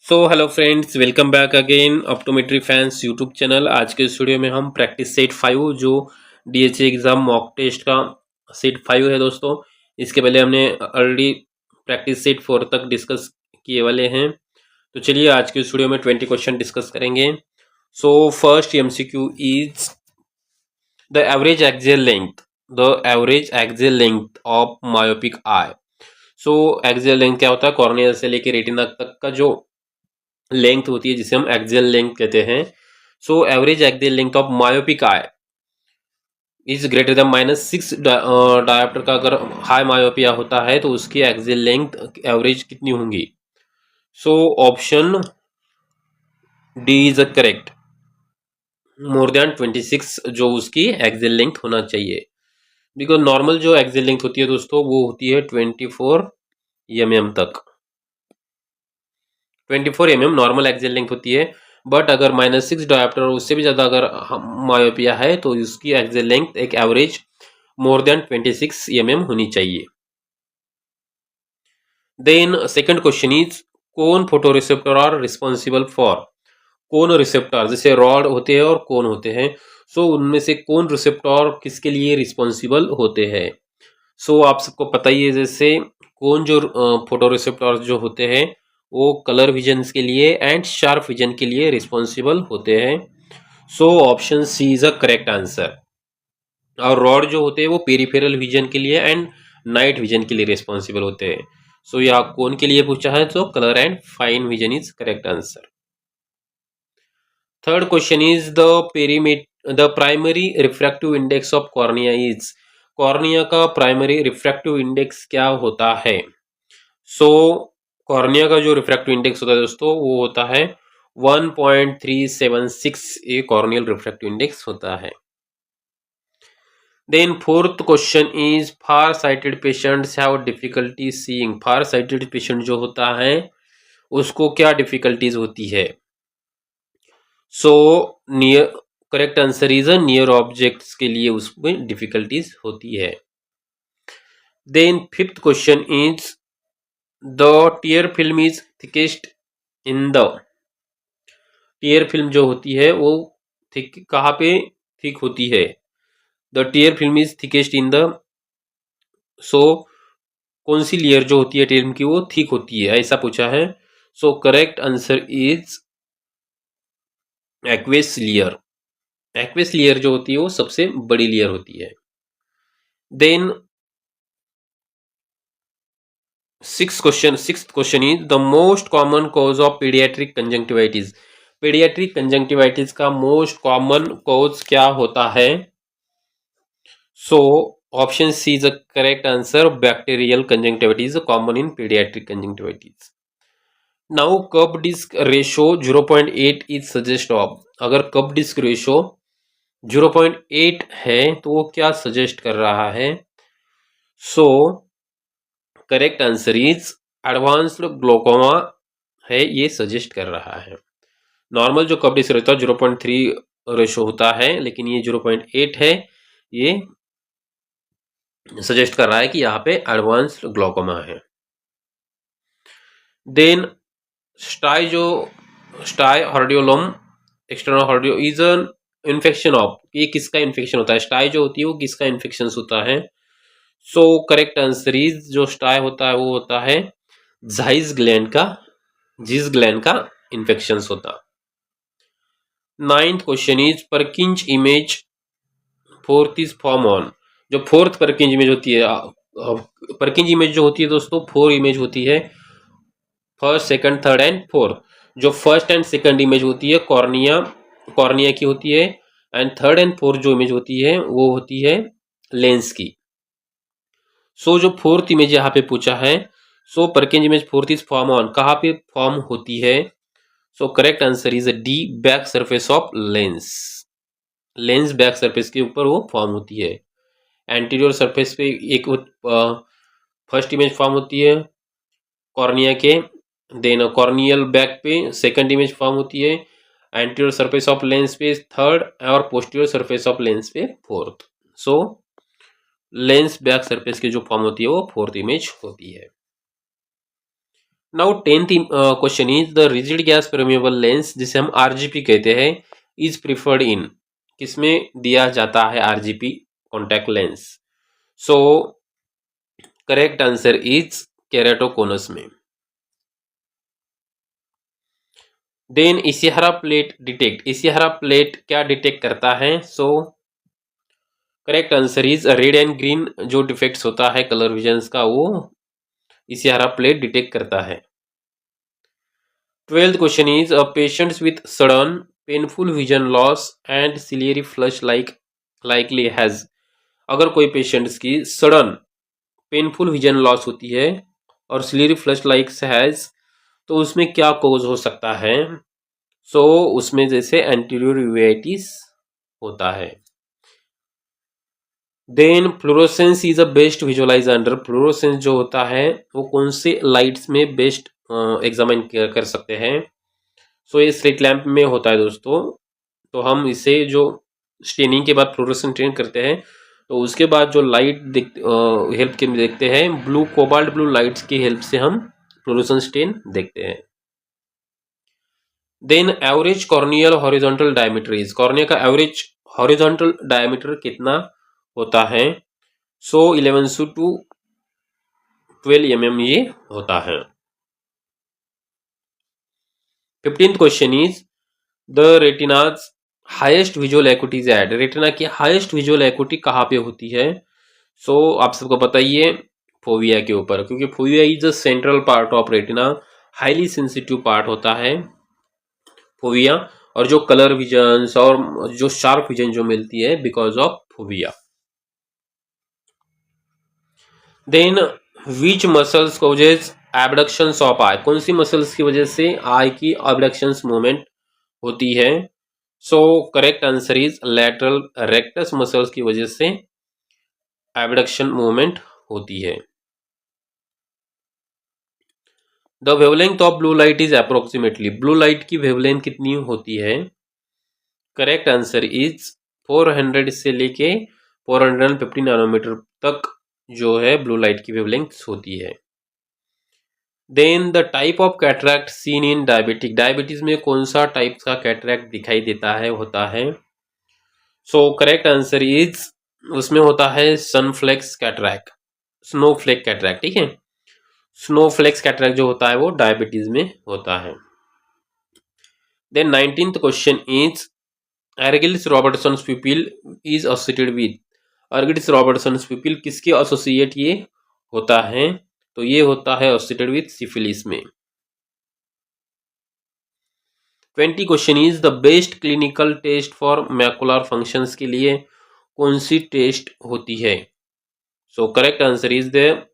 So hello friends, welcome back again optometry fans YouTube channel. आज के इस video में हम प्रैक्टिस सेट 5 जो डीएचए एग्जाम मॉक टेस्ट का सेट 5 है दोस्तों। इसके पहले हमने ऑलरेडी प्रैक्टिस सेट 4 तक डिस्कस किए वाले हैं। तो चलिए आज के इस वीडियो में 20 क्वेश्चन डिस्कस करेंगे। So first MCQ is the average axial length of myopic eye. So axial length क्या होता है? कॉर्निया से लेकर रेटिना तक का जो लेंथ होती है जिसे हम एक्सियल लेंथ कहते हैं। So average axial length of myopic I is greater than -6 dioptre का अगर हाई मायोपिया होता है तो उसकी एक्सियल लेंथ एवरेज कितनी होंगी? So option D is correct, more than 26 जो उसकी एक्सियल लेंथ होना चाहिए। बिकॉज नॉर्मल जो एक्सियल लेंथ होती है दोस्तों वो होती है 24 mm तक। 24 mm नॉर्मल एक्सियल लेंथ होती है। बट अगर -6 डायोप्टर और उससे भी ज़्यादा अगर मायोपिया है तो उसकी एक्सियल लेंथ एक एवरेज मोर देन 26 mm होनी चाहिए। देन सेकंड क्वेश्चन इज कौन photo receptor are responsible for. कौन रिसेप्टर जैसे रॉड होते हैं और कौन होते हैं, सो उनमें से कौन रिसेप्टर किसके लिए रिस्पॉन्सिबल होते हैं? सो आप सबको पता ही है, जैसे कौन जो फोटो रिसेप्टर जो होते हैं वो कलर विजन के लिए एंड शार्प विजन के लिए रिस्पॉन्सिबल होते हैं। So option C is a correct answer. और रॉड जो होते हैं वो पेरिफेरल विजन के लिए एंड नाइट विजन के लिए रिस्पॉन्सिबल होते हैं। सो यह कौन के लिए पूछा है? तो colour and fine vision is correct answer. Third question is the primary refractive index of cornea is. Cornea का प्राइमरी रिफ्रैक्टिव इंडेक्स क्या होता है? सो कॉर्निया का जो रिफ्रैक्टिव इंडेक्स होता है दोस्तों वो होता है 1.376। ये कॉर्नियल रिफ्रैक्टिव इंडेक्स होता है। Then fourth question is far sighted patients have difficulty seeing. Far sighted patient जो होता है उसको क्या डिफिकल्टीज होती है? So near correct answer is near objects के लिए उसमें डिफिकल्टीज होती है। Then fifth question is the tear film is thickest in the. Tear film जो होती है वो थिक कहाँ पे थिक होती है? The tear film is thickest in the. So कौन सी लेयर जो होती है टीयर फिल्म की वो थिक होती है, ऐसा पूछा है। So correct answer is aqueous layer. Aqueous layer जो होती है वो सबसे बड़ी लेयर होती है। Then sixth question is the most common cause of paediatric conjunctivitis. Paediatric conjunctivitis का मोस्ट कॉमन कॉज क्या होता है? So option C is the correct answer, bacterial conjunctivitis common in paediatric conjunctivitis. Now cup disc ratio 0.8 is suggest of. अगर cup disc ratio 0.8 है तो वो क्या suggest कर रहा है? So correct answer is advanced glaucoma है, ये सजेस्ट कर रहा है। नॉर्मल जो कप डिस्क रहता है 0.3 रेशो होता है, लेकिन ये 0.8 है, ये सजेस्ट कर रहा है कि यहाँ पे एडवांस्ड ग्लोकोमा है। Then stye hordeolum external hordeo is an infection of. ये किसका इन्फेक्शन होता है? स्टाई जो होती है वो किसका इन्फेक्शन होता है? सो करेक्ट आंसर इज जो स्टाई होता है वो होता है झाइस ग्लैंड का इन्फेक्शन होता। Ninth question is Purkinje image fourth is form on. जो फोर्थ परकिंज इमेज होती है, परकिंज इमेज जो होती है दोस्तों 4 इमेज होती है, first second third and fourth. जो फर्स्ट एंड सेकंड इमेज होती है कॉर्निया की होती है, एंड थर्ड एंड फोर्थ जो इमेज होती है वो होती है लेंस की। सो जो फोर्थ इमेज यहाँ पे पूछा है, so Purkinje image fourth is form on कहाँ पे फॉर्म होती है? So correct answer is d, back surface of lens. Lens back surface के ऊपर वो फॉर्म होती है। एंटीरियर सरफेस पे एक फर्स्ट इमेज फॉर्म होती है कॉर्निया के, देन कॉर्नियल बैक पे सेकंड इमेज फॉर्म होती है, एंटीरियर सरफेस ऑफ लेंस पे थर्ड और पोस्टीरियर सरफेस ऑफ लेंस पे फोर्थ। सो लेंस बैक सरफेस की जो फॉर्म होती है वो फोर्थ इमेज होती है। Now 10th question is the rigid gas permeable lens, जिसे हम आरजीपी कहते हैं, इज प्रिफर्ड इन, किसमें दिया जाता है RGP contact lens? So correct answer is keratoconus में। Then Ishihara plate detect, Ishihara plate क्या डिटेक्ट करता है? So correct answer is red and green जो डिफेक्ट्स होता है कलर विजन्स का, वो इशिहारा प्लेट डिटेक्ट करता है। 12th question is a patients with sudden painful vision loss and ciliary flush likely has, अगर कोई पेशेंट्स की सडन पेनफुल विजन लॉस होती है और सिलियरी फ्लश लाइक हैज, तो उसमें क्या कॉज हो सकता है? सो उसमें जैसे एंटीरियर यूवेटिस होता है। Then fluorescence is a best visualise under, fluorescence जो होता है वो कौन से लाइट्स में बेस्ट एग्जामिन कर सकते हैं? सो ये स्ट्रीट लैंप में होता है दोस्तों। तो हम इसे जो स्टेनिंग के बाद फ्लोरोसेंट स्टेन करते हैं, तो उसके बाद जो लाइट हेल्प के देखते हैं, ब्लू कोबाल्ट ब्लू लाइट्स की हेल्प से हम फ्लोरोसेंट स्टेन देखते हैं। Then average corneal horizontal diameter is, cornea का एवरेज हॉरिजॉन्टल डायमीटर कितना होता है? सो 11 to 12 mm ये होता है। 15th question is the retina's highest visual acuity is at, retina की हाईएस्ट विजुअल एक्यूटी कहाँ पे होती है? सो आप सबको बताइए फोविया के ऊपर, क्योंकि fovea is the central part of retina, highly sensitive part होता है फोविया, और जो कलर विजन और जो शार्प विजन जो मिलती है because of fovea. Then which muscles causes abductions of eye, कौन सी मसल्स की वजह से आई की एबडक्शंस मूवमेंट होती है? So correct answer is lateral rectus muscles की वजह से एबडक्शन मूवमेंट होती है। The wavelength of blue light is approximately, blue light की वेवलेंथ कितनी होती है? करेक्ट आंसर इज 400 से लेके 450 नैनोमीटर तक जो है ब्लू लाइट की वेवलेंथ होती है। Then the type of cataract seen in diabetic, diabetes में कौन सा टाइप का कैटरैक्ट दिखाई देता है होता है? सो करेक्ट आंसर इज उसमें होता है सनफ्लेक्स कैटरैक्ट, स्नोफ्लेक कैटरैक्ट, ठीक है। स्नोफ्लेक्स कैटरैक्ट जो होता है वो डायबिटीज में होता है। Then 19th question is Argyll Robertson pupil is associated with, Argyll Robertson pupil किसके एसोसिएट ये होता है? तो ये होता है एसोसिएटेड विद सिफिलिस में। 20 question is the best clinical test for macular functions के लिए कौन सी टेस्ट होती है? So correct answer is the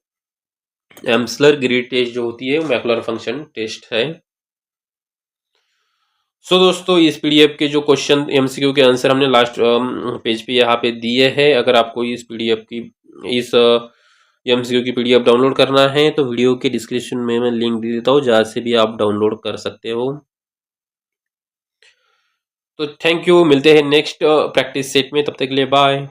Amsler grid test जो होती है वो मैकुलर फंक्शन टेस्ट है। सो दोस्तों इस पीडीएफ के जो क्वेश्चन एमसीक्यू के आंसर हमने लास्ट पेज पे यहाँ पे दिए हैं। अगर आपको इस पीडीएफ की इस एमसीक्यू की पीडीएफ डाउनलोड करना है तो वीडियो के डिस्क्रिप्शन में मैं लिंक दे देता हूँ, जहाँ से भी आप डाउनलोड कर सकते हो। तो थैंक यू, मिलते हैं नेक्स्ट प्रैक्टिस सेट में, तब तक के लिए बाय।